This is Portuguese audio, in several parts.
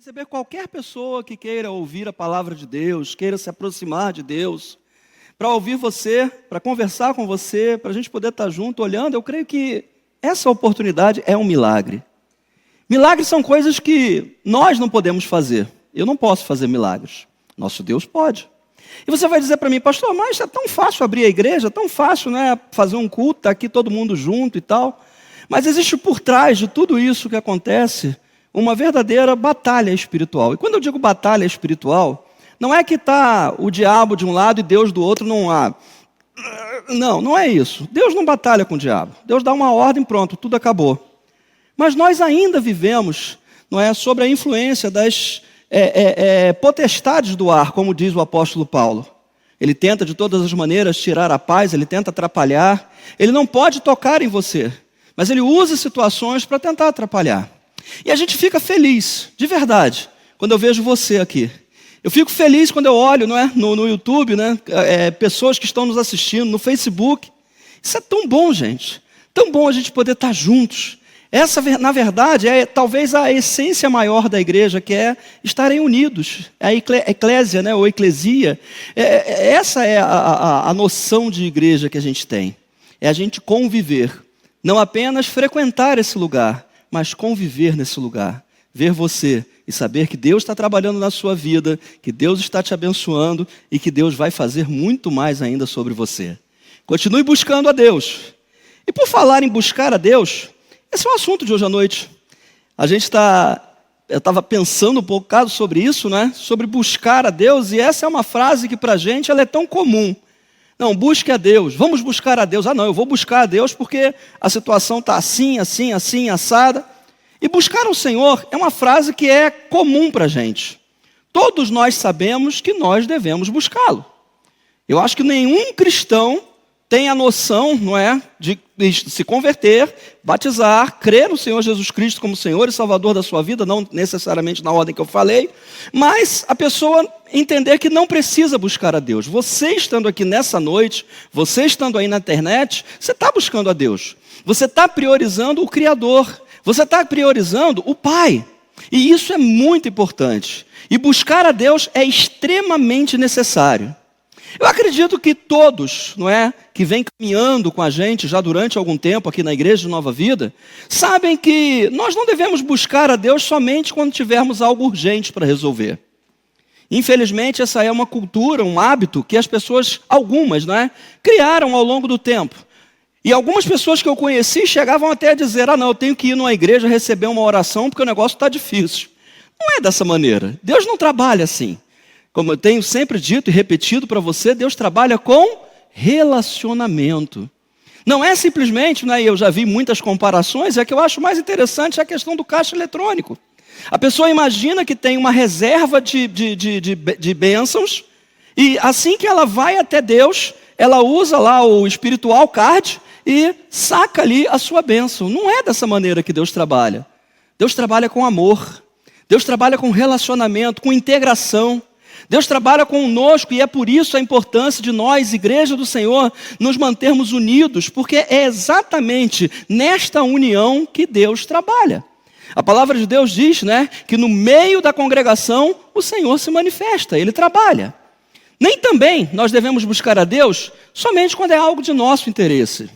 Receber qualquer pessoa que queira ouvir a palavra de Deus, queira se aproximar de Deus, para ouvir você, para conversar com você, para a gente poder estar junto olhando, eu creio que essa oportunidade é um milagre. Milagres são coisas que nós não podemos fazer. Eu não posso fazer milagres. Nosso Deus pode. E você vai dizer para mim, pastor, mas é tão fácil abrir a igreja, é tão fácil, né, fazer um culto, tá aqui todo mundo junto e tal. Mas existe por trás de tudo isso que acontece uma verdadeira batalha espiritual. E quando eu digo batalha espiritual, não é que está o diabo de um lado e Deus do outro, não há. Não é isso. Deus não batalha com o diabo. Deus dá uma ordem, pronto, tudo acabou. Mas nós ainda vivemos, não é, sobre a influência das potestades do ar, como diz o apóstolo Paulo. Ele tenta de todas as maneiras tirar a paz, ele tenta atrapalhar. Ele não pode tocar em você, mas ele usa situações para tentar atrapalhar. E a gente fica feliz, de verdade, quando eu vejo você aqui. Eu fico feliz quando eu olho, não é, no YouTube, né, pessoas que estão nos assistindo, no Facebook. Isso é tão bom, gente. Tão bom a gente poder estar juntos. Essa, na verdade, é talvez a essência maior da igreja, que é estarem unidos. A eclésia, né, ou eclesia. Essa é a noção de igreja que a gente tem. É a gente conviver. Não apenas frequentar esse lugar, mas conviver nesse lugar, ver você e saber que Deus está trabalhando na sua vida, que Deus está te abençoando e que Deus vai fazer muito mais ainda sobre você. Continue buscando a Deus. E por falar em buscar a Deus, esse é o assunto de hoje à noite. Eu estava pensando um pouco sobre isso, né? Sobre buscar a Deus, e essa é uma frase que para a gente ela é tão comum. Não, busque a Deus, vamos buscar a Deus. Eu vou buscar a Deus porque a situação está assim, assada. E buscar o Senhor é uma frase que é comum para a gente. Todos nós sabemos que nós devemos buscá-lo. Eu acho que nenhum cristão tem a noção, não é, de se converter, batizar, crer no Senhor Jesus Cristo como Senhor e Salvador da sua vida, não necessariamente na ordem que eu falei, mas a pessoa entender que não precisa buscar a Deus. Você estando aqui nessa noite, você estando aí na internet, você está buscando a Deus. Você está priorizando o Criador. Você está priorizando o Pai. E isso é muito importante. E buscar a Deus é extremamente necessário. Eu acredito que todos, não é, que vêm caminhando com a gente já durante algum tempo aqui na Igreja de Nova Vida, sabem que nós não devemos buscar a Deus somente quando tivermos algo urgente para resolver. Infelizmente, essa é uma cultura, um hábito que as pessoas, algumas, não é, criaram ao longo do tempo. E algumas pessoas que eu conheci chegavam até a dizer, eu tenho que ir numa igreja receber uma oração porque o negócio está difícil. Não é dessa maneira. Deus não trabalha assim. Como eu tenho sempre dito e repetido para você, Deus trabalha com relacionamento. Não é simplesmente, né, eu já vi muitas comparações, que eu acho mais interessante é a questão do caixa eletrônico. A pessoa imagina que tem uma reserva de bênçãos, e assim que ela vai até Deus, ela usa lá o espiritual card e saca ali a sua bênção. Não é dessa maneira que Deus trabalha. Deus trabalha com amor. Deus trabalha com relacionamento, com integração. Deus trabalha conosco e é por isso a importância de nós, Igreja do Senhor, nos mantermos unidos, porque é exatamente nesta união que Deus trabalha. A palavra de Deus diz, né, que no meio da congregação o Senhor se manifesta, Ele trabalha. Nem também nós devemos buscar a Deus somente quando é algo de nosso interesse.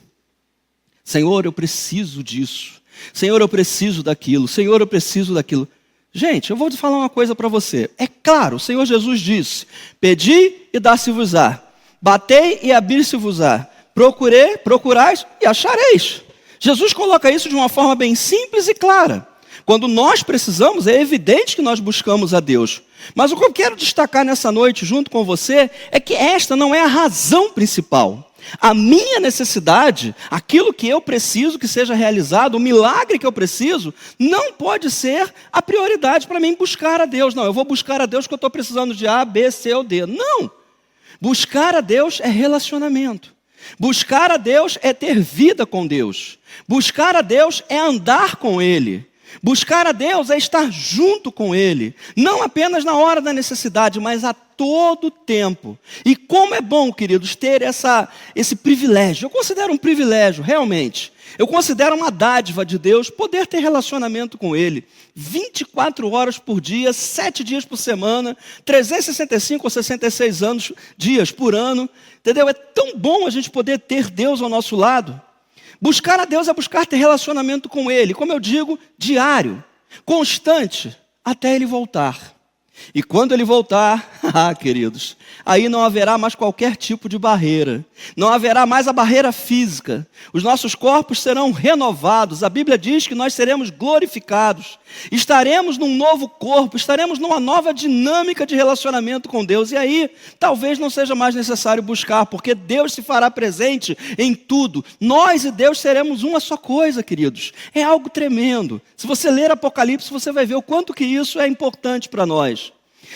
Senhor, eu preciso disso. Senhor, eu preciso daquilo. Senhor, eu preciso daquilo. Gente, eu vou te falar uma coisa para você. É claro, o Senhor Jesus disse, pedi e dá-se-vos-á. Batei e abrir-se-vos-á. Procurais e achareis. Jesus coloca isso de uma forma bem simples e clara. Quando nós precisamos, é evidente que nós buscamos a Deus. Mas o que eu quero destacar nessa noite junto com você é que esta não é a razão principal. A minha necessidade, aquilo que eu preciso que seja realizado, o milagre que eu preciso, não pode ser a prioridade para mim buscar a Deus. Não, eu vou buscar a Deus porque eu estou precisando de A, B, C ou D. Não! Buscar a Deus é relacionamento. Buscar a Deus é ter vida com Deus. Buscar a Deus é andar com Ele. Buscar a Deus é estar junto com Ele, não apenas na hora da necessidade, mas a todo tempo. E como é bom, queridos, ter esse privilégio. Eu considero um privilégio, realmente, Eu considero uma dádiva de Deus poder ter relacionamento com Ele 24 horas por dia, 7 dias por semana, 365 ou 66 dias por ano, entendeu? É tão bom a gente poder ter Deus ao nosso lado. Buscar a Deus é buscar ter relacionamento com Ele, como eu digo, diário, constante, até Ele voltar. E quando Ele voltar, queridos, aí não haverá mais qualquer tipo de barreira. Não haverá mais a barreira física. Os nossos corpos serão renovados. A Bíblia diz que nós seremos glorificados. Estaremos num novo corpo, estaremos numa nova dinâmica de relacionamento com Deus. E aí, talvez não seja mais necessário buscar, porque Deus se fará presente em tudo. Nós e Deus seremos uma só coisa, queridos. É algo tremendo. Se você ler Apocalipse, você vai ver o quanto que isso é importante para nós.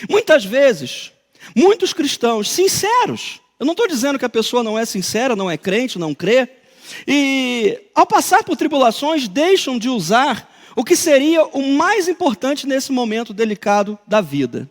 Muitas vezes, muitos cristãos sinceros, eu não estou dizendo que a pessoa não é sincera, não é crente, não crê, e ao passar por tribulações deixam de usar o que seria o mais importante nesse momento delicado da vida.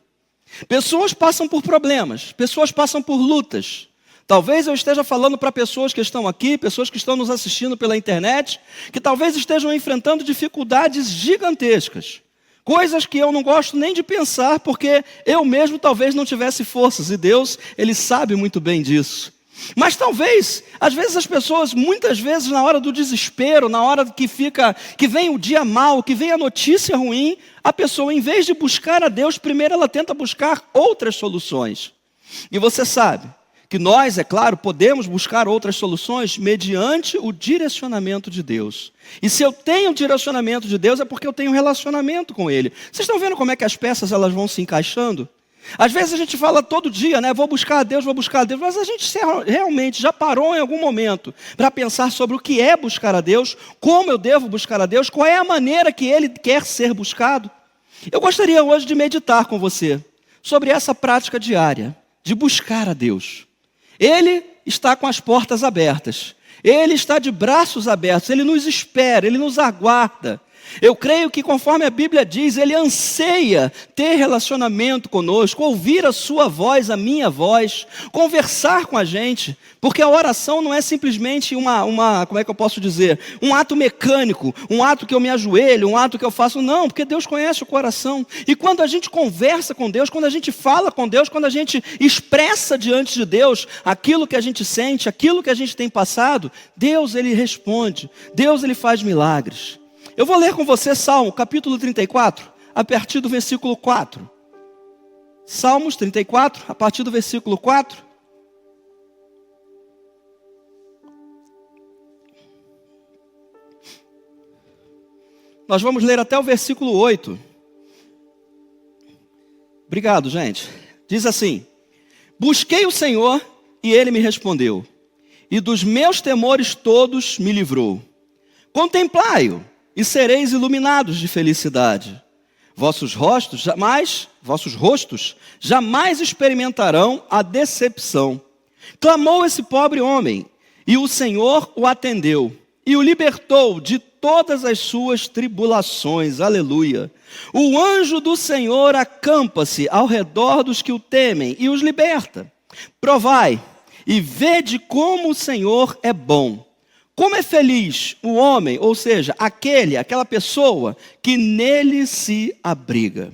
Pessoas passam por problemas, pessoas passam por lutas. Talvez eu esteja falando para pessoas que estão aqui, pessoas que estão nos assistindo pela internet, que talvez estejam enfrentando dificuldades gigantescas. Coisas que eu não gosto nem de pensar, porque eu mesmo talvez não tivesse forças, e Deus, Ele sabe muito bem disso. Mas talvez, às vezes as pessoas, muitas vezes na hora do desespero, na hora que vem o dia mau, que vem a notícia ruim, a pessoa, em vez de buscar a Deus, primeiro ela tenta buscar outras soluções. E você sabe que nós, é claro, podemos buscar outras soluções mediante o direcionamento de Deus. E se eu tenho o direcionamento de Deus, é porque eu tenho um relacionamento com Ele. Vocês estão vendo como é que as peças elas vão se encaixando? Às vezes a gente fala todo dia, né? Vou buscar a Deus, mas a gente realmente já parou em algum momento para pensar sobre o que é buscar a Deus, como eu devo buscar a Deus, qual é a maneira que Ele quer ser buscado? Eu gostaria hoje de meditar com você sobre essa prática diária de buscar a Deus. Ele está com as portas abertas. Ele está de braços abertos. Ele nos espera, Ele nos aguarda. Eu creio que, conforme a Bíblia diz, Ele anseia ter relacionamento conosco, ouvir a sua voz, a minha voz, conversar com a gente, porque a oração não é simplesmente como é que eu posso dizer, um ato mecânico, um ato que eu me ajoelho, um ato que eu faço, não, porque Deus conhece o coração, e quando a gente conversa com Deus, quando a gente fala com Deus, quando a gente expressa diante de Deus aquilo que a gente sente, aquilo que a gente tem passado, Deus, Ele responde, Deus, Ele faz milagres. Eu vou ler com você Salmo, capítulo 34, a partir do versículo 4. Salmos 34, a partir do versículo 4. Nós vamos ler até o versículo 8. Obrigado, gente. Diz assim: busquei o Senhor e Ele me respondeu, e dos meus temores todos me livrou. Contemplai-o e sereis iluminados de felicidade. Vossos rostos jamais experimentarão a decepção. Clamou esse pobre homem, e o Senhor o atendeu, e o libertou de todas as suas tribulações. Aleluia. O anjo do Senhor acampa-se ao redor dos que o temem, e os liberta. Provai, e vede como o Senhor é bom. Como é feliz o homem, ou seja, aquela pessoa que nele se abriga.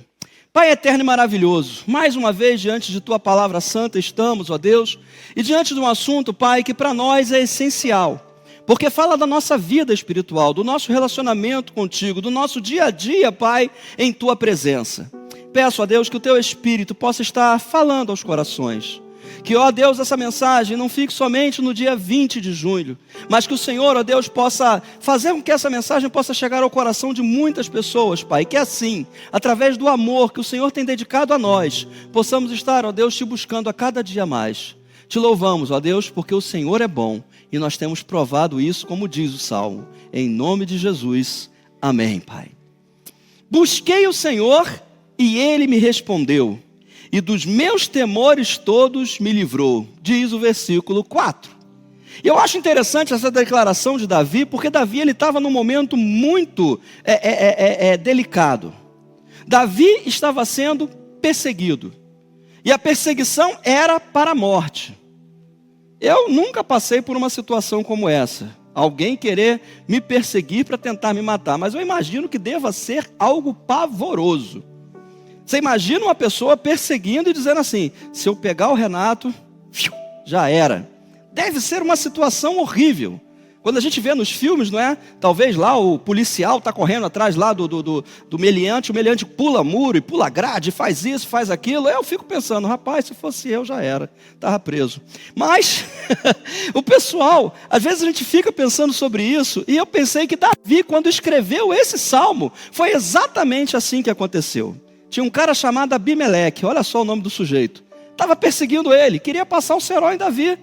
Pai eterno e maravilhoso, mais uma vez diante de Tua palavra santa estamos, ó Deus, e diante de um assunto, Pai, que para nós é essencial, porque fala da nossa vida espiritual, do nosso relacionamento contigo, do nosso dia a dia, Pai, em Tua presença. Peço a Deus que o Teu Espírito possa estar falando aos corações. Que, ó Deus, essa mensagem não fique somente no dia 20 de julho, mas que o Senhor, ó Deus, possa fazer com que essa mensagem possa chegar ao coração de muitas pessoas, Pai. Que assim, através do amor que o Senhor tem dedicado a nós, possamos estar, ó Deus, Te buscando a cada dia mais. Te louvamos, ó Deus, porque o Senhor é bom e nós temos provado isso, como diz o Salmo. Em nome de Jesus, amém, Pai. Busquei o Senhor e Ele me respondeu, e dos meus temores todos me livrou, diz o versículo 4. E eu acho interessante essa declaração de Davi, porque Davi estava num momento muito delicado. Davi estava sendo perseguido, e a perseguição era para a morte. Eu nunca passei por uma situação como essa. alguém querer me perseguir para tentar me matar, mas eu imagino que deva ser algo pavoroso. Você imagina uma pessoa perseguindo e dizendo assim: se eu pegar o Renato, já era. Deve ser uma situação horrível. Quando a gente vê nos filmes, não é? Talvez lá o policial está correndo atrás lá do meliante, o meliante pula muro e pula grade, faz isso, faz aquilo. Eu fico pensando, rapaz, se fosse eu já era, estava preso. Mas o pessoal, às vezes a gente fica pensando sobre isso, e eu pensei que Davi, quando escreveu esse salmo, foi exatamente assim que aconteceu. Tinha um cara chamado Abimeleque, olha só o nome do sujeito. Estava perseguindo ele, queria passar o cerol em Davi.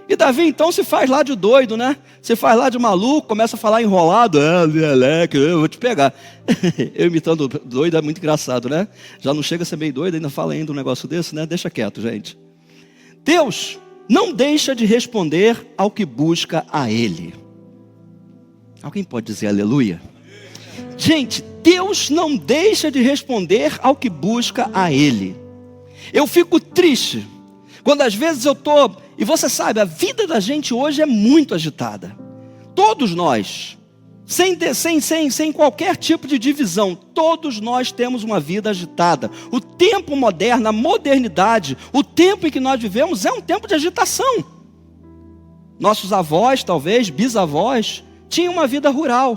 E Davi então se faz lá de doido, né? Se faz lá de maluco, começa a falar enrolado. Abimeleque, eu vou te pegar. Eu imitando doido é muito engraçado, né? Já não chega a ser meio doido, ainda fala ainda um negócio desse, né? Deixa quieto, gente. Deus não deixa de responder ao que busca a Ele. Alguém pode dizer aleluia? Gente, Deus não deixa de responder ao que busca a Ele. Eu fico triste quando às vezes eu estou... E você sabe, a vida da gente hoje é muito agitada. Todos nós, sem qualquer tipo de divisão, todos nós temos uma vida agitada. O tempo moderno, a modernidade, o tempo em que nós vivemos é um tempo de agitação. Nossos avós, talvez, bisavós, tinham uma vida rural.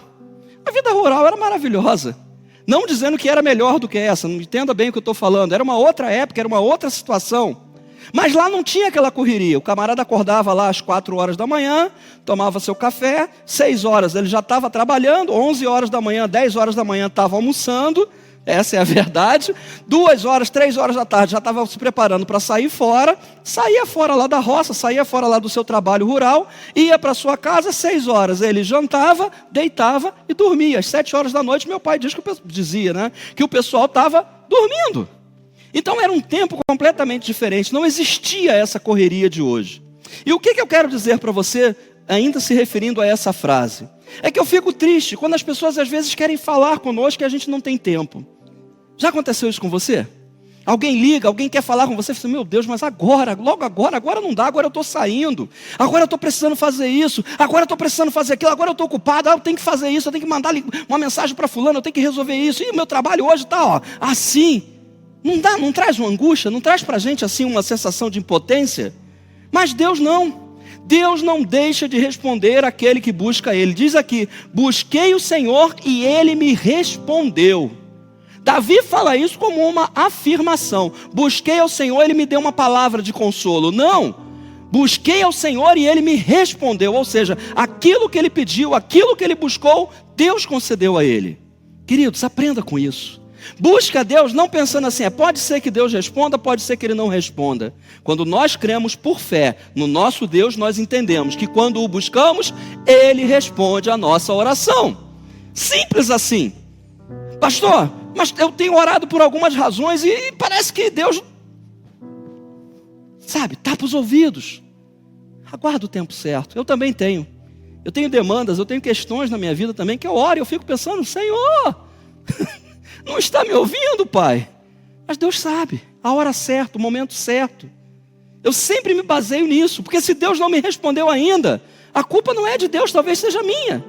A vida rural era maravilhosa. Não dizendo que era melhor do que essa, não entenda bem o que eu estou falando. Era uma outra época, era uma outra situação. Mas lá não tinha aquela correria. O camarada acordava lá às 4 horas da manhã, tomava seu café, 6 horas ele já estava trabalhando, 11 horas da manhã, 10 horas da manhã estava almoçando, essa é a verdade. 2 horas, 3 horas da tarde já estava se preparando para sair fora, saía fora lá da roça, saía fora lá do seu trabalho rural, ia para sua casa, 6 horas ele jantava, deitava e dormia. Às 7 horas da noite meu pai dizia, né, que o pessoal estava dormindo. Então era um tempo completamente diferente, não existia essa correria de hoje. E o que eu quero dizer para você, ainda se referindo a essa frase? É que eu fico triste quando as pessoas às vezes querem falar conosco e a gente não tem tempo. Já aconteceu isso com você? Alguém liga, alguém quer falar com você e fala, meu Deus, mas agora, logo agora não dá, agora eu estou saindo, agora eu estou precisando fazer isso, agora eu estou precisando fazer aquilo, agora eu estou ocupado, eu tenho que fazer isso, eu tenho que mandar uma mensagem para fulano, eu tenho que resolver isso, e o meu trabalho hoje está assim. Não dá, não traz uma angústia, não traz para a gente assim uma sensação de impotência? Mas Deus não deixa de responder àquele que busca Ele. Diz aqui, busquei o Senhor e Ele me respondeu. Davi fala isso como uma afirmação. Busquei ao Senhor, Ele me deu uma palavra de consolo. Não, busquei ao Senhor e Ele me respondeu. Ou seja, aquilo que Ele pediu, aquilo que Ele buscou, Deus concedeu a Ele. Queridos, aprenda com isso. Busque a Deus não pensando assim, pode ser que Deus responda, pode ser que Ele não responda. Quando nós cremos por fé no nosso Deus, nós entendemos que quando o buscamos, Ele responde a nossa oração. Simples assim. Pastor, mas eu tenho orado por algumas razões e parece que Deus, tapa os ouvidos. Aguarda o tempo certo. Eu também tenho. Eu tenho demandas, eu tenho questões na minha vida também que eu oro e eu fico pensando, Senhor... Não está me ouvindo, Pai? Mas Deus sabe, a hora certa, o momento certo. Eu sempre me baseio nisso, porque se Deus não me respondeu ainda, a culpa não é de Deus, talvez seja minha.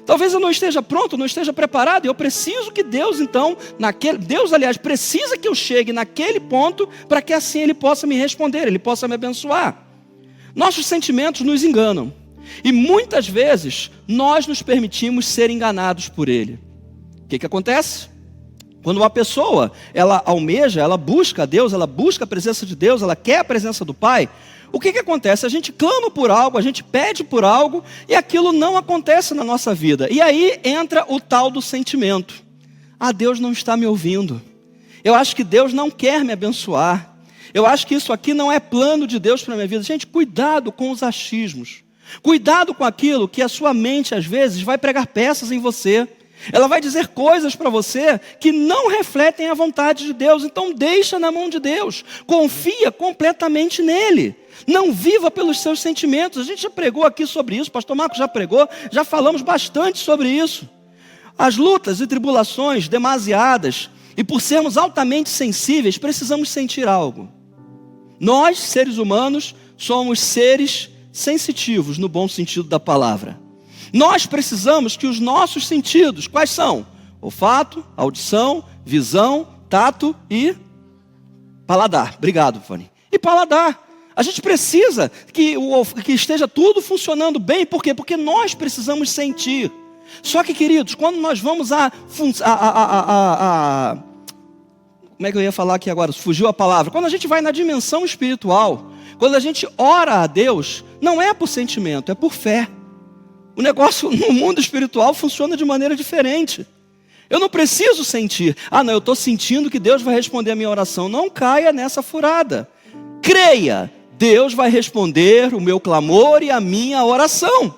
Talvez eu não esteja pronto, não esteja preparado, e eu preciso que Deus então, Deus aliás, precisa que eu chegue naquele ponto, para que assim Ele possa me responder, Ele possa me abençoar. Nossos sentimentos nos enganam, e muitas vezes nós nos permitimos ser enganados por Ele. O que acontece? Quando uma pessoa, ela almeja, ela busca a Deus, ela busca a presença de Deus, ela quer a presença do Pai, o que acontece? A gente clama por algo, a gente pede por algo, e aquilo não acontece na nossa vida. E aí entra o tal do sentimento. Deus não está me ouvindo. Eu acho que Deus não quer me abençoar. Eu acho que isso aqui não é plano de Deus para a minha vida. Gente, cuidado com os achismos. Cuidado com aquilo que a sua mente, às vezes, vai pregar peças em você. Ela vai dizer coisas para você que não refletem a vontade de Deus. Então deixa na mão de Deus. Confia completamente nele. Não viva pelos seus sentimentos. A gente já pregou aqui sobre isso. Pastor Marcos já pregou. Já falamos bastante sobre isso. As lutas e tribulações demasiadas. E por sermos altamente sensíveis, precisamos sentir algo. Nós, seres humanos, somos seres sensitivos no bom sentido da palavra. Nós precisamos que os nossos sentidos, quais são? Olfato, audição, visão, tato e paladar. Obrigado, Fanny. E paladar. A gente precisa que esteja tudo funcionando bem. Por quê? Porque nós precisamos sentir. Só que, queridos, quando nós vamos como é que eu ia falar aqui agora? Fugiu a palavra. Quando a gente vai na dimensão espiritual, quando a gente ora a Deus, não é por sentimento, é por fé. O negócio no mundo espiritual funciona de maneira diferente. Eu não preciso sentir. Não, eu estou sentindo que Deus vai responder a minha oração. Não caia nessa furada. Creia, Deus vai responder o meu clamor e a minha oração.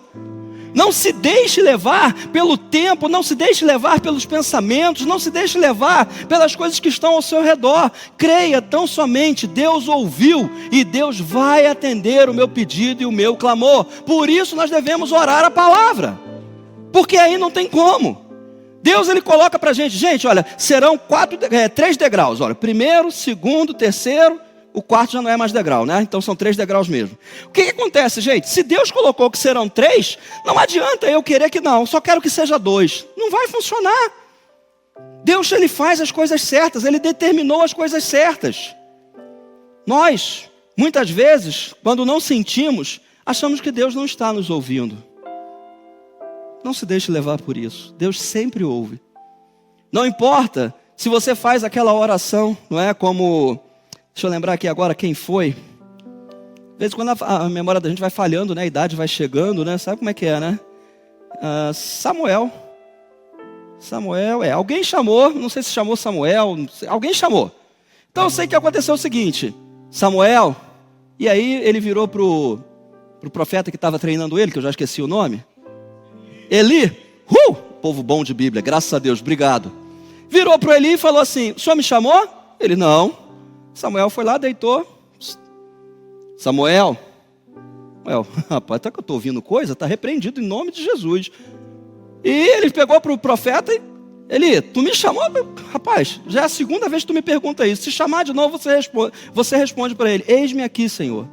Não se deixe levar pelo tempo, não se deixe levar pelos pensamentos, não se deixe levar pelas coisas que estão ao seu redor. Creia tão somente, Deus ouviu e Deus vai atender o meu pedido e o meu clamor. Por isso nós devemos orar a palavra, porque aí não tem como. Deus, ele coloca para a gente, olha, serão 3 degraus, olha, primeiro, segundo, terceiro. O quarto já não é mais degrau, né? Então são 3 degraus mesmo. O que acontece, gente? Se Deus colocou que serão 3, não adianta eu querer que não, só quero que seja 2. Não vai funcionar. Deus, ele faz as coisas certas, ele determinou as coisas certas. Nós, muitas vezes, quando não sentimos, achamos que Deus não está nos ouvindo. Não se deixe levar por isso. Deus sempre ouve. Não importa se você faz aquela oração, não é como... Deixa eu lembrar aqui agora quem foi. Às vezes quando a memória da gente vai falhando, né? A idade vai chegando, né? Sabe como é que é, né? Samuel, alguém chamou, não sei se chamou Samuel, alguém chamou. Então eu sei que aconteceu o seguinte, Samuel, e aí ele virou pro profeta que estava treinando ele, que eu já esqueci o nome. Eli, povo bom de Bíblia, graças a Deus, obrigado. Virou pro Eli e falou assim, o senhor me chamou? Ele, não. Samuel foi lá, deitou. Samuel, rapaz, até que eu estou ouvindo coisa, está repreendido em nome de Jesus. E ele pegou para o profeta e ele, tu me chamou? Rapaz, já é a segunda vez que tu me pergunta isso. Se chamar de novo, você responde para ele, eis-me aqui, Senhor.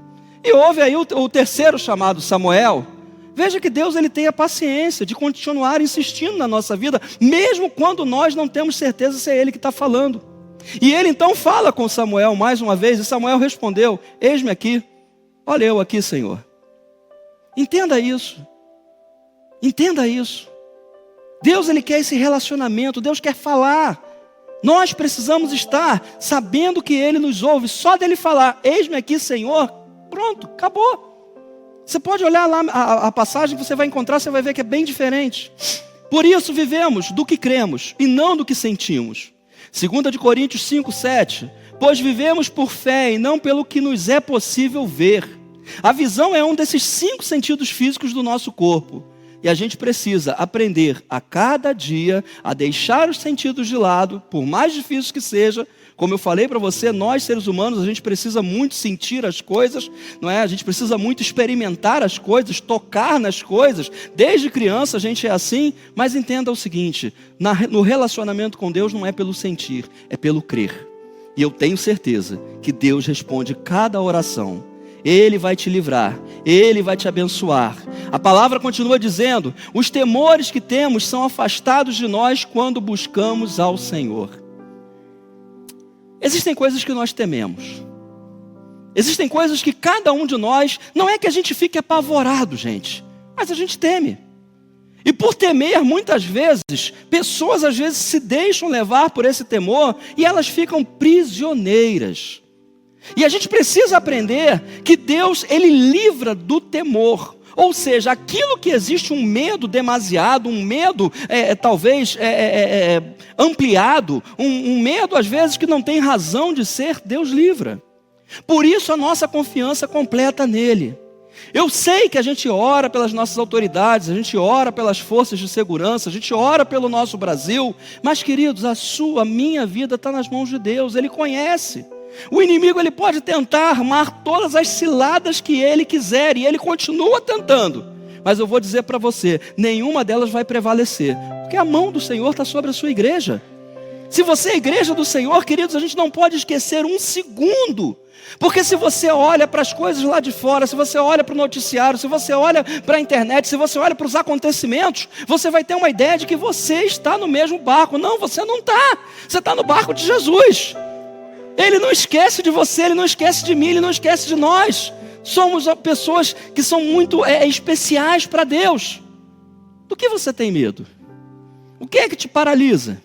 E houve aí o terceiro chamado, Samuel. Veja que Deus, ele tem a paciência de continuar insistindo na nossa vida, mesmo quando nós não temos certeza se é ele que está falando. E ele então fala com Samuel mais uma vez, e Samuel respondeu, eis-me aqui, olha eu aqui, Senhor. Entenda isso. Entenda isso. Deus, ele quer esse relacionamento, Deus quer falar. Nós precisamos estar sabendo que ele nos ouve. Só dele falar, eis-me aqui, Senhor, pronto, acabou. Você pode olhar lá a passagem que você vai encontrar, você vai ver que é bem diferente. Por isso vivemos do que cremos e não do que sentimos. 2 Coríntios 5:7, pois vivemos por fé e não pelo que nos é possível ver. A visão é um desses 5 sentidos físicos do nosso corpo. E a gente precisa aprender a cada dia a deixar os sentidos de lado, por mais difícil que seja. Como eu falei para você, nós seres humanos, a gente precisa muito sentir as coisas, não é? A gente precisa muito experimentar as coisas, tocar nas coisas. Desde criança a gente é assim, mas entenda o seguinte, no relacionamento com Deus não é pelo sentir, é pelo crer. E eu tenho certeza que Deus responde cada oração. Ele vai te livrar, Ele vai te abençoar. A palavra continua dizendo, os temores que temos são afastados de nós quando buscamos ao Senhor. Existem coisas que nós tememos. Existem coisas que cada um de nós, não é que a gente fique apavorado, gente, mas a gente teme. E por temer, muitas vezes, pessoas às vezes se deixam levar por esse temor e elas ficam prisioneiras. E a gente precisa aprender que Deus, ele livra do temor. Ou seja, aquilo que existe um medo demasiado, um medo talvez ampliado, um medo às vezes que não tem razão de ser, Deus livra. Por isso a nossa confiança completa nele. Eu sei que a gente ora pelas nossas autoridades, a gente ora pelas forças de segurança, a gente ora pelo nosso Brasil, mas queridos, a minha vida está nas mãos de Deus, Ele conhece. O inimigo, ele pode tentar armar todas as ciladas que ele quiser, e ele continua tentando, mas eu vou dizer para você, nenhuma delas vai prevalecer, porque a mão do Senhor está sobre a sua igreja. Se você é a igreja do Senhor, queridos, a gente não pode esquecer um segundo. Porque se você olha para as coisas lá de fora, se você olha para o noticiário, se você olha para a internet, se você olha para os acontecimentos, você vai ter uma ideia de que você está no mesmo barco. Não, você não está. Você está no barco de Jesus. Ele não esquece de você, Ele não esquece de mim, Ele não esquece de nós. Somos pessoas que são muito especiais para Deus. Do que você tem medo? O que é que te paralisa?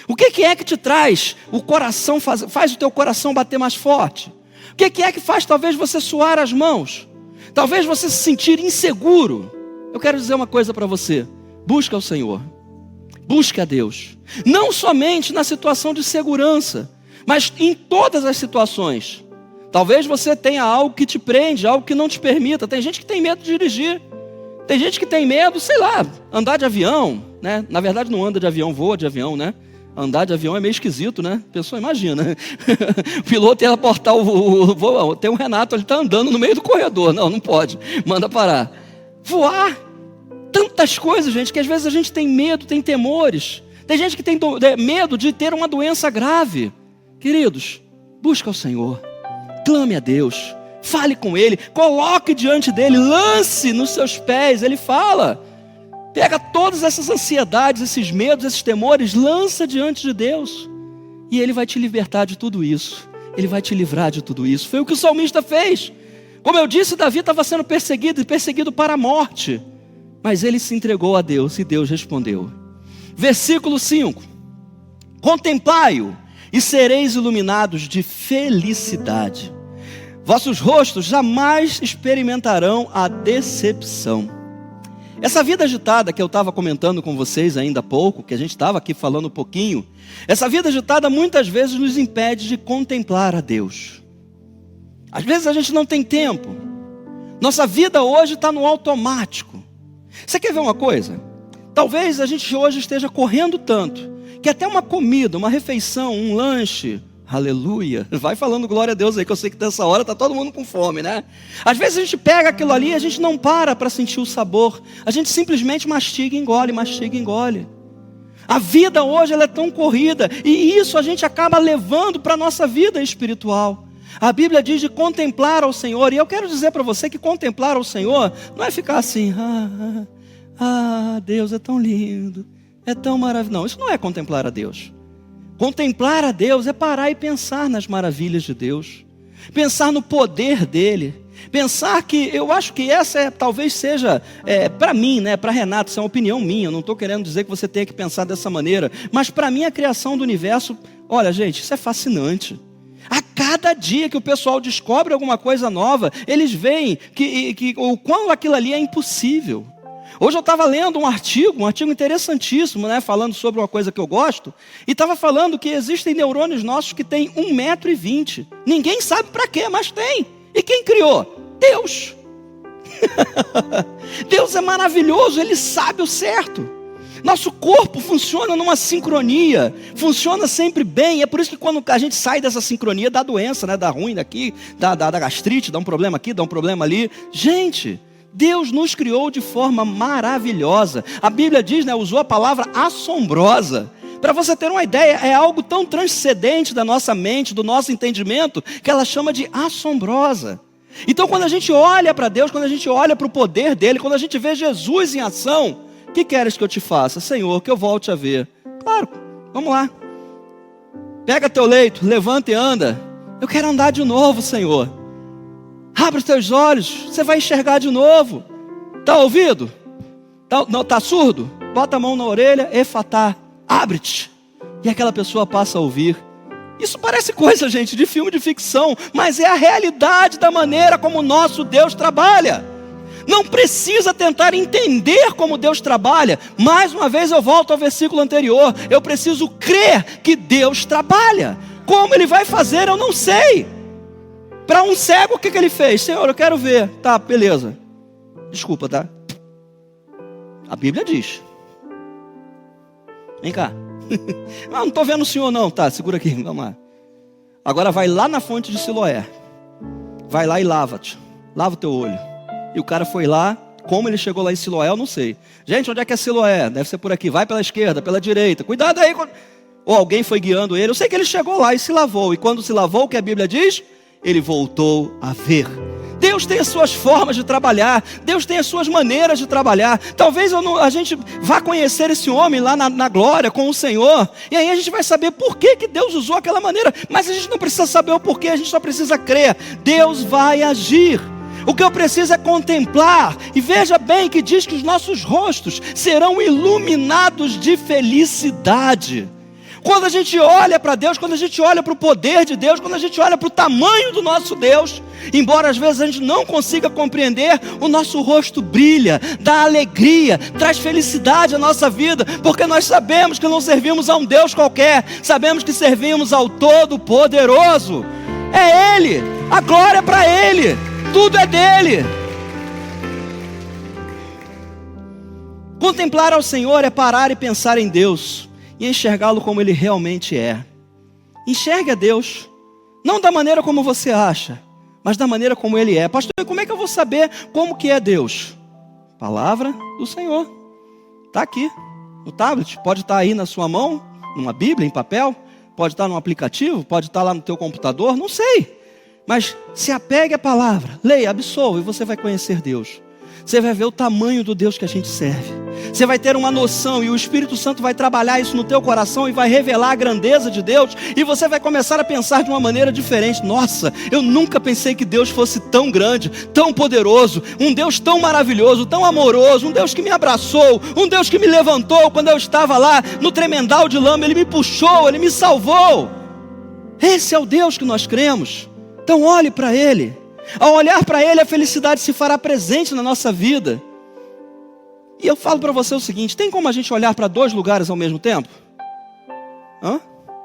O que é que te traz o coração, faz o teu coração bater mais forte? O que é que faz talvez você suar as mãos? Talvez você se sentir inseguro. Eu quero dizer uma coisa para você. Busca o Senhor. Busque a Deus. Não somente na situação de segurança, mas em todas as situações. Talvez você tenha algo que te prende, algo que não te permita. Tem gente que tem medo de dirigir. Tem gente que tem medo, sei lá, andar de avião, né? Na verdade não anda de avião, voa de avião, né? Andar de avião é meio esquisito, né? A pessoa imagina. O piloto ia aportar o voo. Tem um Renato, ele está andando no meio do corredor. Não pode. Manda parar. Voar. Tantas coisas, gente, que às vezes a gente tem medo, tem temores. Tem gente que tem medo de ter uma doença grave. Queridos, busca o Senhor. Clame a Deus. Fale com Ele. Coloque diante dEle. Lance nos seus pés. Ele fala. Pega todas essas ansiedades, esses medos, esses temores, lança diante de Deus. E Ele vai te libertar de tudo isso. Ele vai te livrar de tudo isso. Foi o que o salmista fez. Como eu disse, Davi estava sendo perseguido, e perseguido para a morte. Mas ele se entregou a Deus, e Deus respondeu. Versículo 5. Contemplai-o, e sereis iluminados de felicidade. Vossos rostos jamais experimentarão a decepção. Essa vida agitada que eu estava comentando com vocês ainda há pouco, que a gente estava aqui falando um pouquinho, essa vida agitada muitas vezes nos impede de contemplar a Deus. Às vezes a gente não tem tempo. Nossa vida hoje está no automático. Você quer ver uma coisa? Talvez a gente hoje esteja correndo tanto, que até uma comida, uma refeição, um lanche, aleluia, vai falando glória a Deus aí, que eu sei que nessa hora está todo mundo com fome, né? Às vezes a gente pega aquilo ali e a gente não para sentir o sabor. A gente simplesmente mastiga e engole, mastiga e engole. A vida hoje ela é tão corrida, e isso a gente acaba levando para a nossa vida espiritual. A Bíblia diz de contemplar ao Senhor, e eu quero dizer para você que contemplar ao Senhor não é ficar assim, Deus é tão lindo, é tão maravilhoso. Não, isso não é contemplar a Deus. Contemplar a Deus é parar e pensar nas maravilhas de Deus, pensar no poder dEle, pensar que, eu acho que essa talvez seja, para mim, né, para Renato, isso é uma opinião minha, eu não estou querendo dizer que você tenha que pensar dessa maneira, mas para mim a criação do universo, olha gente, isso é fascinante. A cada dia que o pessoal descobre alguma coisa nova, eles veem o quão aquilo ali é impossível. Hoje eu estava lendo um artigo interessantíssimo, né, falando sobre uma coisa que eu gosto, e estava falando que existem neurônios nossos que têm 1,20 m. Ninguém sabe para quê, mas tem. E quem criou? Deus. Deus é maravilhoso, Ele sabe o certo. Nosso corpo funciona numa sincronia, funciona sempre bem. É por isso que quando a gente sai dessa sincronia, dá doença, né? Dá ruim daqui, dá gastrite, dá um problema aqui, dá um problema ali. Gente, Deus nos criou de forma maravilhosa. A Bíblia diz, né, usou a palavra assombrosa. Para você ter uma ideia, é algo tão transcendente da nossa mente, do nosso entendimento, que ela chama de assombrosa. Então quando a gente olha para Deus, quando a gente olha para o poder dEle, quando a gente vê Jesus em ação, o que queres que eu te faça? Senhor, que eu volte a ver. Claro, vamos lá. Pega teu leito, levanta e anda. Eu quero andar de novo, Senhor. Abre os teus olhos, você vai enxergar de novo. Está ouvido? Tá surdo? Bota a mão na orelha, efatá, abre-te. E aquela pessoa passa a ouvir. Isso parece coisa, gente, de filme de ficção, mas é a realidade da maneira como o nosso Deus trabalha. Não precisa tentar entender como Deus trabalha. Mais uma vez eu volto ao versículo anterior. Eu preciso crer que Deus trabalha. Como Ele vai fazer, eu não sei. Para um cego, o que ele fez? Senhor, eu quero ver. Tá, beleza. Desculpa, tá? A Bíblia diz. Vem cá. Não estou vendo o senhor não. Tá, segura aqui, vamos lá. Agora vai lá na fonte de Siloé. Vai lá e lava-te. Lava o teu olho. E o cara foi lá. Como ele chegou lá em Siloé, eu não sei. Gente, onde é que é Siloé? Deve ser por aqui. Vai pela esquerda, pela direita. Cuidado aí. ou alguém foi guiando ele. Eu sei que ele chegou lá e se lavou. E quando se lavou, o que a Bíblia diz? Ele voltou a ver. Deus tem as suas formas de trabalhar. Deus tem as suas maneiras de trabalhar. Talvez a gente vá conhecer esse homem lá na glória com o Senhor. E aí a gente vai saber por que Deus usou aquela maneira. Mas a gente não precisa saber o porquê, a gente só precisa crer. Deus vai agir. O que eu preciso é contemplar. E veja bem que diz que os nossos rostos serão iluminados de felicidade. Quando a gente olha para Deus, quando a gente olha para o poder de Deus, quando a gente olha para o tamanho do nosso Deus, embora às vezes a gente não consiga compreender, o nosso rosto brilha, dá alegria, traz felicidade à nossa vida, porque nós sabemos que não servimos a um Deus qualquer, sabemos que servimos ao Todo-Poderoso. É Ele, a glória é para Ele, tudo é dele. Contemplar ao Senhor é parar e pensar em Deus e enxergá-lo como Ele realmente é. Enxergue a Deus, não da maneira como você acha, mas da maneira como Ele é. Pastor, como é que eu vou saber como que é Deus? Palavra do Senhor. Está aqui, no tablet, pode estar aí na sua mão, numa Bíblia, em papel, pode estar num aplicativo, pode estar lá no teu computador, não sei. Mas se apegue à palavra, leia, absolva, e você vai conhecer Deus. Você vai ver o tamanho do Deus que a gente serve. Você vai ter uma noção e o Espírito Santo vai trabalhar isso no teu coração e vai revelar a grandeza de Deus. E você vai começar a pensar de uma maneira diferente. Nossa, eu nunca pensei que Deus fosse tão grande, tão poderoso. Um Deus tão maravilhoso, tão amoroso. Um Deus que me abraçou, um Deus que me levantou quando eu estava lá no tremendal de lama. Ele me puxou, Ele me salvou. Esse é o Deus que nós cremos. Então olhe para Ele. Ao olhar para Ele, a felicidade se fará presente na nossa vida. E eu falo para você o seguinte: tem como a gente olhar para dois lugares ao mesmo tempo?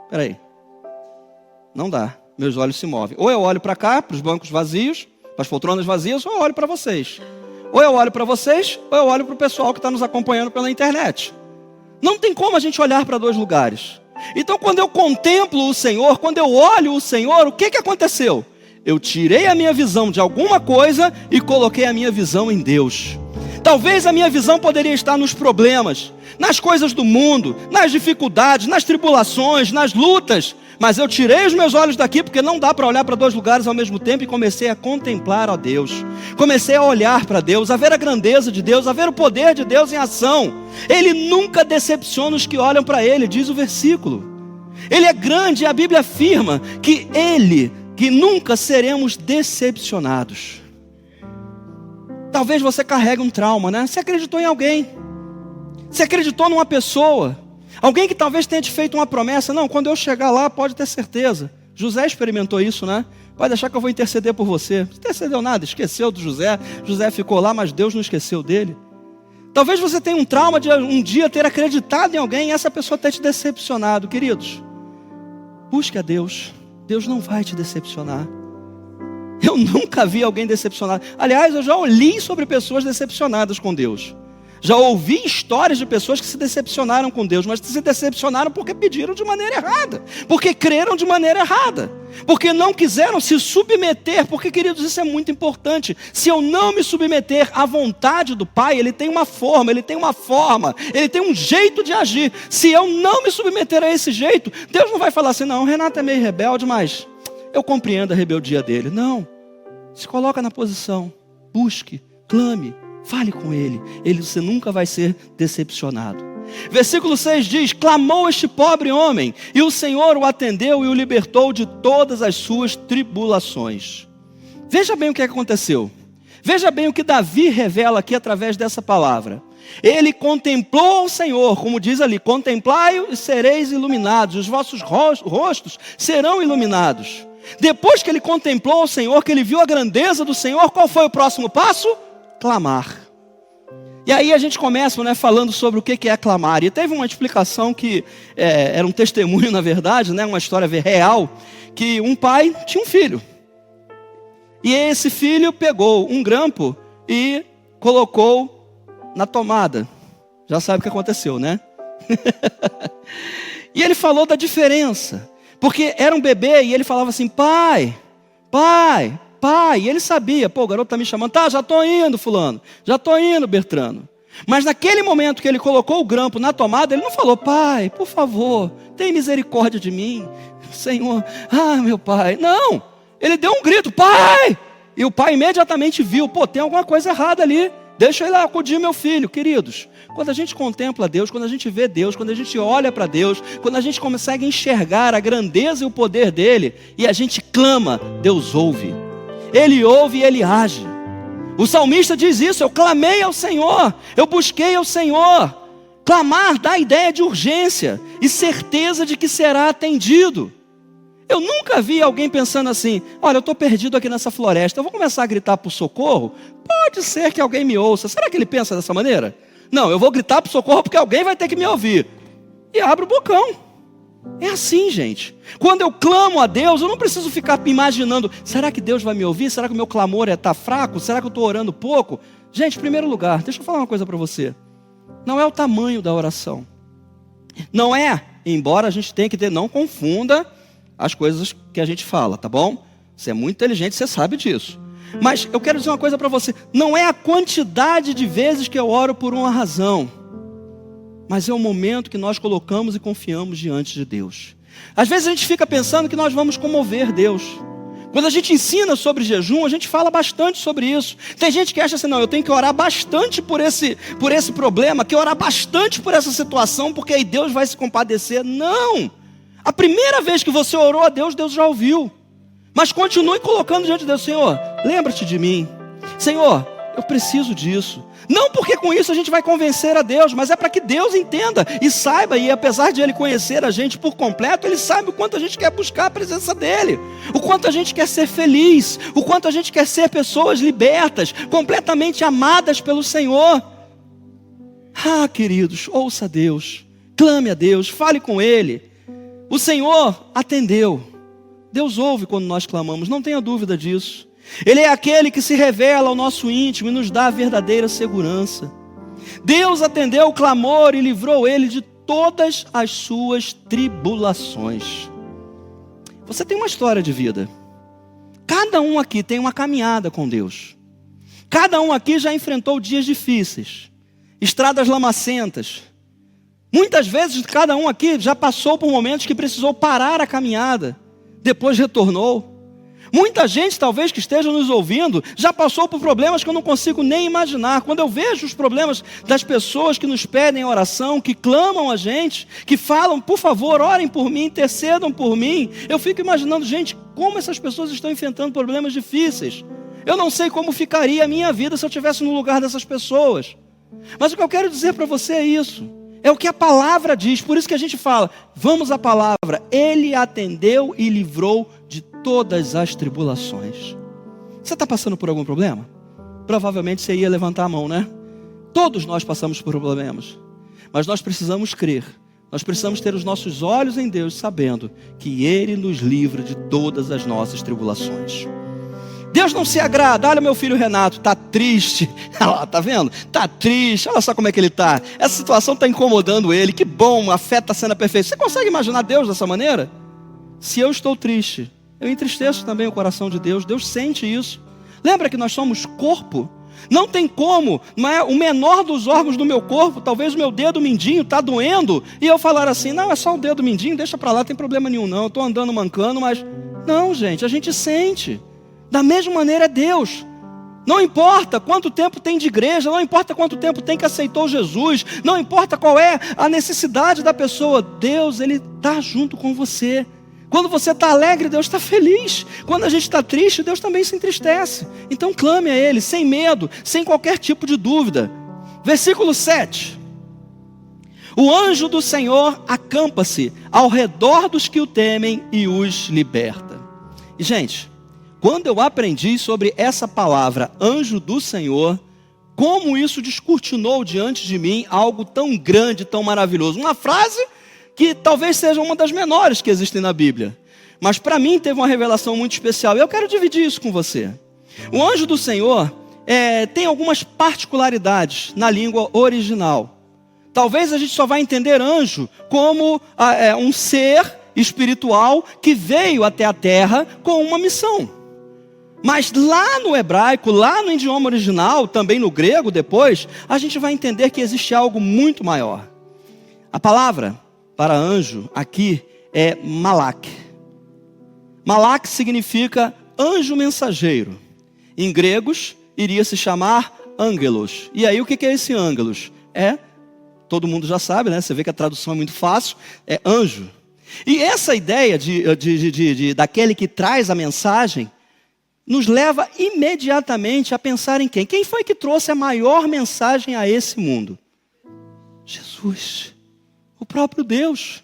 Espera aí. Não dá, meus olhos se movem. Ou eu olho para cá, para os bancos vazios, para as poltronas vazias, ou eu olho para vocês. Ou eu olho para vocês, ou eu olho para o pessoal que está nos acompanhando pela internet. Não tem como a gente olhar para dois lugares. Então quando eu contemplo o Senhor, quando eu olho o Senhor, o que aconteceu? Eu tirei a minha visão de alguma coisa e coloquei a minha visão em Deus. Talvez a minha visão poderia estar nos problemas, nas coisas do mundo, nas dificuldades, nas tribulações, nas lutas. Mas eu tirei os meus olhos daqui, porque não dá para olhar para dois lugares ao mesmo tempo, e comecei a contemplar a Deus. Comecei a olhar para Deus, a ver a grandeza de Deus, a ver o poder de Deus em ação. Ele nunca decepciona os que olham para Ele, diz o versículo. Ele é grande e a Bíblia afirma que nunca seremos decepcionados. Talvez você carregue um trauma, né? Você acreditou em alguém. Você acreditou numa pessoa. Alguém que talvez tenha te feito uma promessa. Não, quando eu chegar lá, pode ter certeza. José experimentou isso, né? Pode deixar que eu vou interceder por você. Não intercedeu nada, esqueceu do José. José ficou lá, mas Deus não esqueceu dele. Talvez você tenha um trauma de um dia ter acreditado em alguém e essa pessoa ter te decepcionado. Queridos, busque a Deus. Deus não vai te decepcionar. Eu nunca vi alguém decepcionado. Aliás, eu já li sobre pessoas decepcionadas com Deus. Já ouvi histórias de pessoas que se decepcionaram com Deus, mas se decepcionaram porque pediram de maneira errada, porque creram de maneira errada, porque não quiseram se submeter. Porque, queridos, isso é muito importante. Se eu não me submeter à vontade do Pai, Ele tem uma forma, Ele tem um jeito de agir. Se eu não me submeter a esse jeito, Deus não vai falar assim: não, o Renato é meio rebelde, mas eu compreendo a rebeldia dele. Não, se coloca na posição, busque, clame, fale com Ele. Você nunca vai ser decepcionado. Versículo 6 diz: clamou este pobre homem, e o Senhor o atendeu e o libertou de todas as suas tribulações. Veja bem o que aconteceu. Veja bem o que Davi revela aqui através dessa palavra. Ele contemplou o Senhor, como diz ali: contemplai-o e sereis iluminados, os vossos rostos serão iluminados. Depois que ele contemplou o Senhor, que ele viu a grandeza do Senhor, qual foi o próximo passo? Clamar. E aí a gente começa, né, falando sobre o que é clamar. E teve uma explicação que era um testemunho, na verdade, né, uma história real, que um pai tinha um filho. E esse filho pegou um grampo e colocou na tomada. Já sabe o que aconteceu, né? E ele falou da diferença. Porque era um bebê e ele falava assim: pai, pai, pai. E ele sabia: pô, o garoto está me chamando. Tá, já estou indo, fulano. Já estou indo, Bertrano. Mas naquele momento que ele colocou o grampo na tomada, ele não falou: pai, por favor, tem misericórdia de mim, Senhor, meu pai. Não, ele deu um grito: pai! E o pai imediatamente viu: tem alguma coisa errada ali, deixa eu ir lá acudir meu filho. Queridos, quando a gente contempla Deus, quando a gente vê Deus, quando a gente olha para Deus, quando a gente consegue enxergar a grandeza e o poder dele, e a gente clama, Deus ouve. Ele ouve e ele age. O salmista diz isso: eu clamei ao Senhor, eu busquei ao Senhor. Clamar dá a ideia de urgência e certeza de que será atendido. Eu nunca vi alguém pensando assim: olha, eu estou perdido aqui nessa floresta, eu vou começar a gritar por socorro, pode ser que alguém me ouça. Será que ele pensa dessa maneira? Não, eu vou gritar por socorro porque alguém vai ter que me ouvir. E abre o bocão. É assim, gente. Quando eu clamo a Deus, eu não preciso ficar imaginando: será que Deus vai me ouvir? Será que o meu clamor está fraco? Será que eu estou orando pouco? Gente, em primeiro lugar, deixa eu falar uma coisa para você. Não é o tamanho da oração. Não é, embora a gente tenha que ter, não confunda as coisas que a gente fala, tá bom? Você é muito inteligente, você sabe disso. Mas eu quero dizer uma coisa para você: não é a quantidade de vezes que eu oro por uma razão, mas é o momento que nós colocamos e confiamos diante de Deus. Às vezes a gente fica pensando que nós vamos comover Deus. Quando a gente ensina sobre jejum, a gente fala bastante sobre isso. Tem gente que acha assim: não, eu tenho que orar bastante por esse problema, que orar bastante por essa situação, porque aí Deus vai se compadecer. Não! A primeira vez que você orou a Deus, Deus já ouviu. Mas continue colocando diante de Deus: Senhor, lembra-te de mim. Senhor, eu preciso disso. Não porque com isso a gente vai convencer a Deus, mas é para que Deus entenda e saiba, e apesar de Ele conhecer a gente por completo, Ele sabe o quanto a gente quer buscar a presença dEle, o quanto a gente quer ser feliz, o quanto a gente quer ser pessoas libertas, completamente amadas pelo Senhor. Queridos, ouça a Deus, clame a Deus, fale com Ele. O Senhor atendeu. Deus ouve quando nós clamamos, não tenha dúvida disso. Ele é aquele que se revela ao nosso íntimo e nos dá a verdadeira segurança. Deus atendeu o clamor e livrou ele de todas as suas tribulações. Você tem uma história de vida. Cada um aqui tem uma caminhada com Deus. Cada um aqui já enfrentou dias difíceis, estradas lamacentas. Muitas vezes cada um aqui já passou por momentos que precisou parar a caminhada, depois retornou. Muita gente, talvez, que esteja nos ouvindo, já passou por problemas que eu não consigo nem imaginar. Quando eu vejo os problemas das pessoas que nos pedem oração, que clamam a gente, que falam: por favor, orem por mim, intercedam por mim, eu fico imaginando: gente, como essas pessoas estão enfrentando problemas difíceis. Eu não sei como ficaria a minha vida se eu estivesse no lugar dessas pessoas. Mas o que eu quero dizer para você é isso. É o que a palavra diz. Por isso que a gente fala: vamos à palavra. Ele atendeu e livrou de todas as tribulações. Você está passando por algum problema? Provavelmente você ia levantar a mão, né? Todos nós passamos por problemas. Mas nós precisamos crer. Nós precisamos ter os nossos olhos em Deus, sabendo que Ele nos livra de todas as nossas tribulações. Deus não se agrada. Olha, meu filho Renato, está triste. Olha lá, tá vendo? Está triste, olha só como é que ele está. Essa situação está incomodando ele. Que bom, a fé está sendo perfeita. Você consegue imaginar Deus dessa maneira? Se eu estou triste, eu entristeço também o coração de Deus. Deus sente isso. Lembra que nós somos corpo? Não tem como, não é? O menor dos órgãos do meu corpo, talvez o meu dedo mindinho está doendo, e eu falar assim: não, é só o dedo mindinho, deixa para lá, não tem problema nenhum não, eu estou andando mancando, mas... Não, gente, a gente sente. Da mesma maneira é Deus. Não importa quanto tempo tem de igreja, não importa quanto tempo tem que aceitou Jesus, não importa qual é a necessidade da pessoa, Deus, Ele está junto com você. Quando você está alegre, Deus está feliz. Quando a gente está triste, Deus também se entristece. Então clame a Ele, sem medo, sem qualquer tipo de dúvida. Versículo 7. O anjo do Senhor acampa-se ao redor dos que o temem e os liberta. E gente, quando eu aprendi sobre essa palavra, anjo do Senhor, como isso descortinou diante de mim algo tão grande, tão maravilhoso. Uma frase que talvez seja uma das menores que existem na Bíblia, mas para mim teve uma revelação muito especial, e eu quero dividir isso com você. O anjo do Senhor tem algumas particularidades na língua original. Talvez a gente só vai entender anjo como um ser espiritual que veio até a terra com uma missão. Mas lá no hebraico, lá no idioma original, também no grego depois, a gente vai entender que existe algo muito maior. A palavra para anjo aqui é malak. Malak significa anjo mensageiro. Em gregos, iria se chamar ângelos. E aí, o que é esse ângelos? Todo mundo já sabe, né? Você vê que a tradução é muito fácil, é anjo. E essa ideia daquele que traz a mensagem, nos leva imediatamente a pensar em quem? Quem foi que trouxe a maior mensagem a esse mundo? Jesus, o próprio Deus.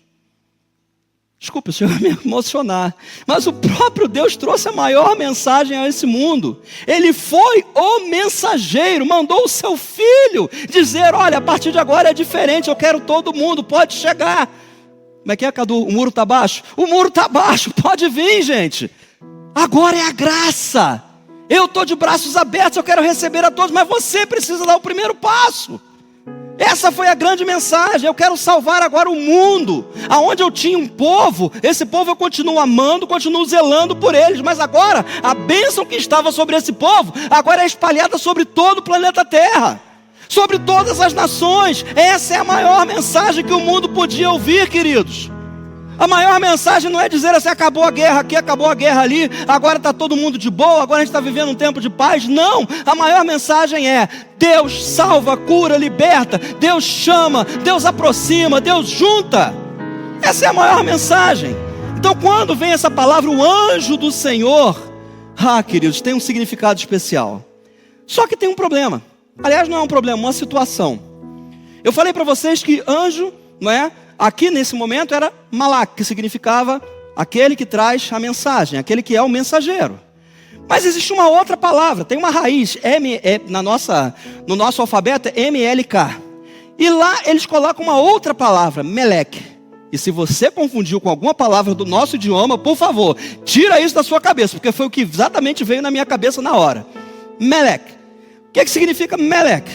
Desculpa, o Senhor vai me emocionar, mas o próprio Deus trouxe a maior mensagem a esse mundo. Ele foi o mensageiro, mandou o seu filho dizer, olha, a partir de agora é diferente, eu quero todo mundo, pode chegar. Como é, Cadu? O muro está baixo? O muro está baixo, pode vir, gente. Agora é a graça. Eu estou de braços abertos, eu quero receber a todos, mas você precisa dar o primeiro passo. Essa foi a grande mensagem. Eu quero salvar agora o mundo. Aonde eu tinha um povo, esse povo eu continuo amando, continuo zelando por eles, mas agora a bênção que estava sobre esse povo agora é espalhada sobre todo o planeta Terra, sobre todas as nações. Essa é a maior mensagem que o mundo podia ouvir, queridos. A maior mensagem não é dizer assim, acabou a guerra aqui, acabou a guerra ali, agora está todo mundo de boa, agora a gente está vivendo um tempo de paz. Não, a maior mensagem é, Deus salva, cura, liberta, Deus chama, Deus aproxima, Deus junta. Essa é a maior mensagem. Então quando vem essa palavra, o anjo do Senhor, queridos, tem um significado especial. Só que tem um problema. Aliás, não é um problema, uma situação. Eu falei para vocês que anjo, não é? Aqui nesse momento era malak, que significava aquele que traz a mensagem, aquele que é o mensageiro. Mas existe uma outra palavra, tem uma raiz, no nosso alfabeto é MLK. E lá eles colocam uma outra palavra, melek. E se você confundiu com alguma palavra do nosso idioma, por favor, tira isso da sua cabeça, porque foi o que exatamente veio na minha cabeça na hora. Melek. O que significa melek?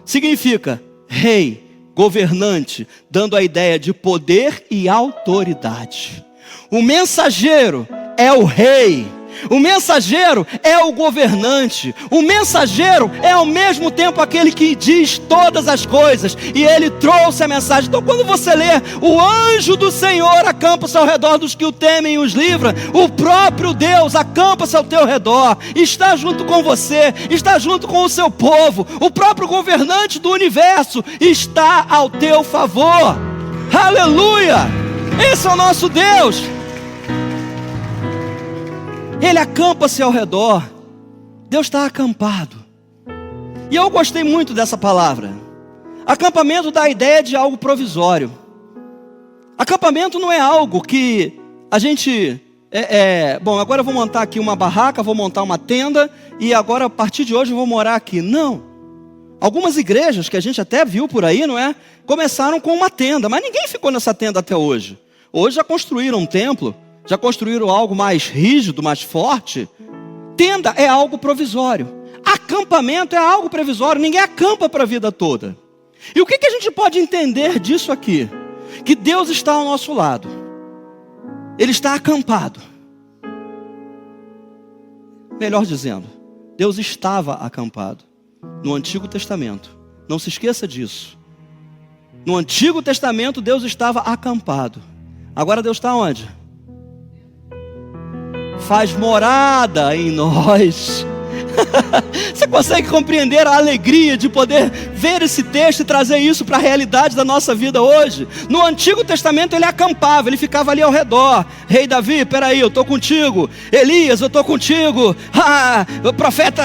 Significa rei, governante, dando a ideia de poder e autoridade. O mensageiro é o rei, o mensageiro é o governante, o mensageiro é ao mesmo tempo aquele que diz todas as coisas, e ele trouxe a mensagem. Então quando você lê, o anjo do Senhor acampa-se ao redor dos que o temem e os livra, o próprio Deus acampa-se ao teu redor, está junto com você, está junto com o seu povo, o próprio governante do universo está ao teu favor. Aleluia! Esse é o nosso Deus. Ele acampa-se ao redor. Deus está acampado. E eu gostei muito dessa palavra. Acampamento dá a ideia de algo provisório. Acampamento não é algo que a gente... bom, agora eu vou montar aqui uma barraca, vou montar uma tenda, e agora a partir de hoje eu vou morar aqui. Não. Algumas igrejas que a gente até viu por aí, não é? Começaram com uma tenda, mas ninguém ficou nessa tenda até hoje. Hoje já construíram um templo, já construíram algo mais rígido, mais forte. Tenda é algo provisório. Acampamento é algo provisório. Ninguém acampa para a vida toda. E o que a gente pode entender disso aqui? Que Deus está ao nosso lado. Ele está acampado. Melhor dizendo, Deus estava acampado no Antigo Testamento. Não se esqueça disso. No Antigo Testamento Deus estava acampado. Agora Deus está onde? Faz morada em nós. Você consegue compreender a alegria de poder ver esse texto e trazer isso para a realidade da nossa vida hoje? No Antigo Testamento ele acampava, ele ficava ali ao redor. Rei Davi, peraí, eu estou contigo. Elias, eu estou contigo. O profeta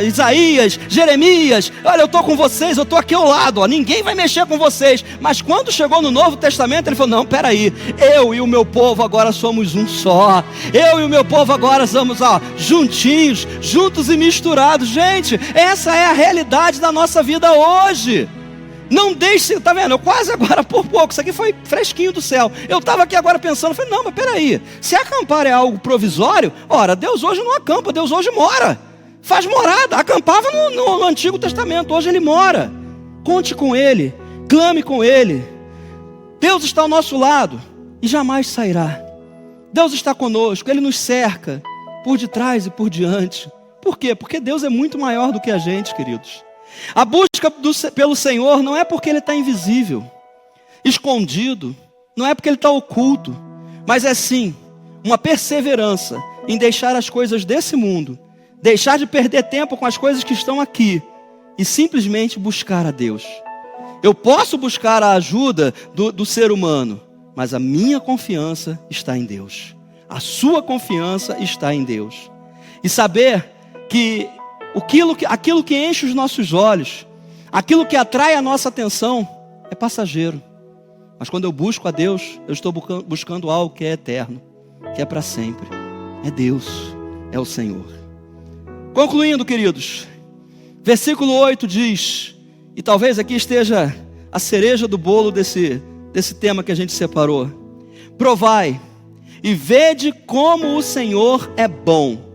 Isaías, Jeremias, olha, eu estou com vocês, eu estou aqui ao lado, ninguém vai mexer com vocês. Mas quando chegou no Novo Testamento, ele falou, não, peraí, eu e o meu povo agora somos um só. Eu e o meu povo agora somos juntinhos, juntos e misturados. Gente, essa é a realidade da nossa vida hoje. Não deixe, tá vendo? Eu quase agora por pouco, isso aqui foi fresquinho do céu. Eu estava aqui agora pensando, falei, não, mas peraí, se acampar é algo provisório, ora, Deus hoje não acampa, Deus hoje mora, faz morada. Acampava no Antigo Testamento, hoje ele mora. Conte com ele, clame com ele. Deus está ao nosso lado e jamais sairá. Deus está conosco, ele nos cerca, por detrás e por diante. Por quê? Porque Deus é muito maior do que a gente, queridos. A busca pelo Senhor não é porque Ele está invisível, escondido, não é porque Ele está oculto, mas é sim uma perseverança em deixar as coisas desse mundo, deixar de perder tempo com as coisas que estão aqui e simplesmente buscar a Deus. Eu posso buscar a ajuda do ser humano, mas a minha confiança está em Deus. A sua confiança está em Deus. E saber que aquilo que enche os nossos olhos, aquilo que atrai a nossa atenção, é passageiro. Mas quando eu busco a Deus, eu estou buscando algo que é eterno, que é para sempre. É Deus, é o Senhor. Concluindo, queridos, versículo 8 diz, e talvez aqui esteja a cereja do bolo desse tema que a gente separou: provai e vede como o Senhor é bom.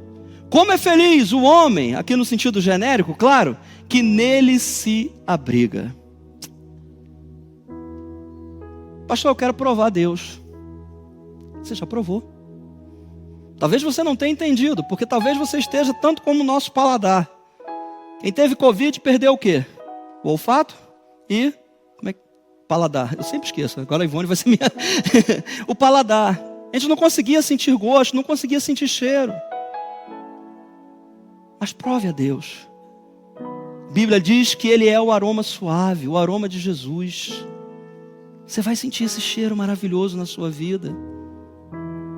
Como é feliz o homem, aqui no sentido genérico, claro, que nele se abriga. Pastor, eu quero provar Deus. Você já provou. Talvez você não tenha entendido, porque talvez você esteja tanto como o nosso paladar. Quem teve Covid perdeu o quê? O olfato e... paladar. Eu sempre esqueço, agora a Ivone vai ser minha... o paladar. A gente não conseguia sentir gosto, não conseguia sentir cheiro. Mas prove a Deus. A Bíblia diz que Ele é o aroma suave, o aroma de Jesus. Você vai sentir esse cheiro maravilhoso na sua vida.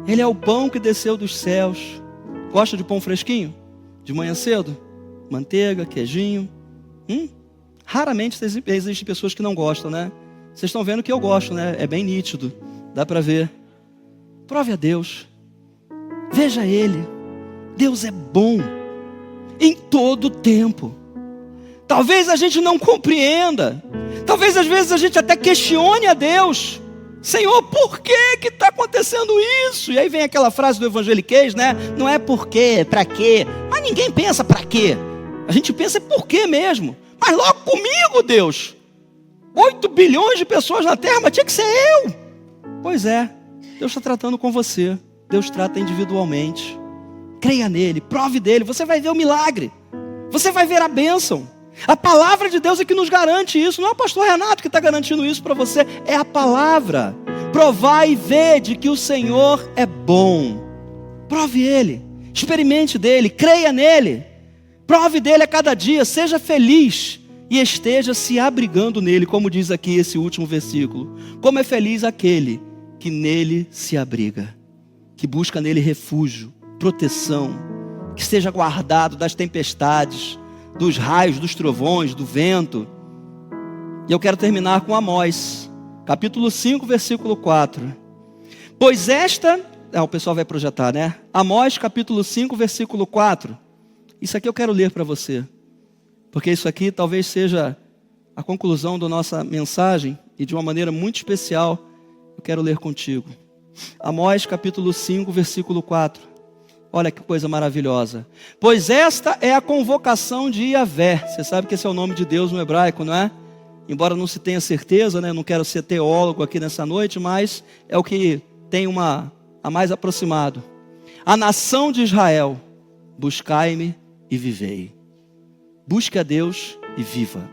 Ele é o pão que desceu dos céus. Gosta de pão fresquinho? De manhã cedo? Manteiga, queijinho. Raramente existem pessoas que não gostam, né? Vocês estão vendo que eu gosto, né? É bem nítido, dá para ver. Prove a Deus. Veja Ele. Deus é bom em todo tempo. Talvez a gente não compreenda. Talvez às vezes a gente até questione a Deus. Senhor, por que está acontecendo isso? E aí vem aquela frase do evangeliquez, né? Não é por quê, para quê. Mas ninguém pensa para quê. A gente pensa por quê mesmo. Mas logo comigo, Deus. 8 bilhões de pessoas na terra, mas tinha que ser eu. Pois é, Deus está tratando com você. Deus trata individualmente. Creia nele, prove dele, você vai ver o milagre. Você vai ver a bênção. A palavra de Deus é que nos garante isso. Não é o pastor Renato que está garantindo isso para você. É a palavra. Provai e vede que o Senhor é bom. Prove ele, experimente dele, creia nele. Prove dele a cada dia, seja feliz e esteja se abrigando nele, como diz aqui esse último versículo. Como é feliz aquele que nele se abriga, que busca nele refúgio, proteção, que esteja guardado das tempestades, dos raios, dos trovões, do vento. E eu quero terminar com Amós, capítulo 5, versículo 4. Pois esta... o pessoal vai projetar, né? Amós, capítulo 5, versículo 4. Isso aqui eu quero ler para você, porque isso aqui talvez seja a conclusão da nossa mensagem, e de uma maneira muito especial, eu quero ler contigo. Amós, capítulo 5, versículo 4. Olha que coisa maravilhosa. Pois esta é a convocação de Yahvé. Você sabe que esse é o nome de Deus no hebraico, não é? Embora não se tenha certeza, né? Não quero ser teólogo aqui nessa noite, mas é o que tem a mais aproximado. A nação de Israel, buscai-me e vivei. Busque a Deus e viva.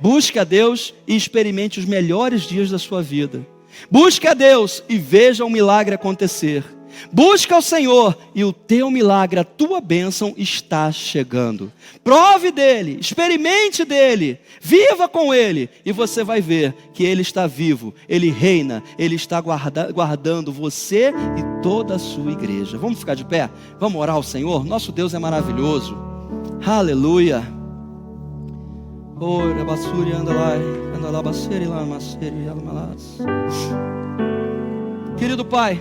Busque a Deus e experimente os melhores dias da sua vida. Busque a Deus e veja um milagre acontecer. Busque ao Senhor e o teu milagre, a tua bênção está chegando. Prove dele, experimente dele, viva com ele e você vai ver que ele está vivo, ele reina, ele está guardando você e toda a sua igreja. Vamos ficar de pé? Vamos orar ao Senhor? Nosso Deus é maravilhoso. Aleluia. Querido Pai,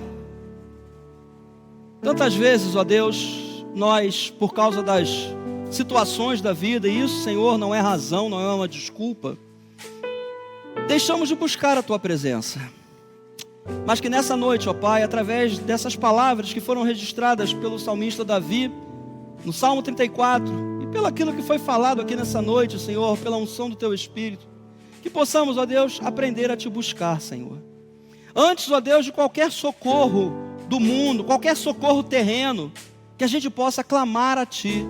tantas vezes, ó Deus, nós, por causa das situações da vida, e isso, Senhor, não é razão, não é uma desculpa, deixamos de buscar a Tua presença. Mas que nessa noite, ó Pai, através dessas palavras que foram registradas pelo salmista Davi, no Salmo 34, e pelo aquilo que foi falado aqui nessa noite, Senhor, pela unção do Teu Espírito, que possamos, ó Deus, aprender a Te buscar, Senhor. Antes, ó Deus, de qualquer socorro do mundo, qualquer socorro terreno, que a gente possa clamar a Ti,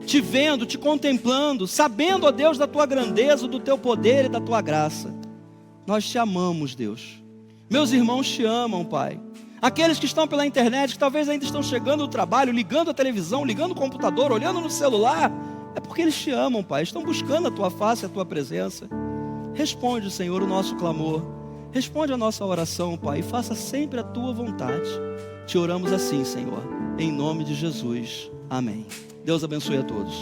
Te vendo, Te contemplando, sabendo, ó Deus, da Tua grandeza, do Teu poder e da Tua graça. Nós Te amamos, Deus. Meus irmãos Te amam, Pai. Aqueles que estão pela internet, que talvez ainda estão chegando do trabalho, ligando a televisão, ligando o computador, olhando no celular, é porque eles Te amam, Pai. Estão buscando a Tua face, a Tua presença. Responde, Senhor, o nosso clamor. Responde a nossa oração, Pai, e faça sempre a Tua vontade. Te oramos assim, Senhor, em nome de Jesus. Amém. Deus abençoe a todos.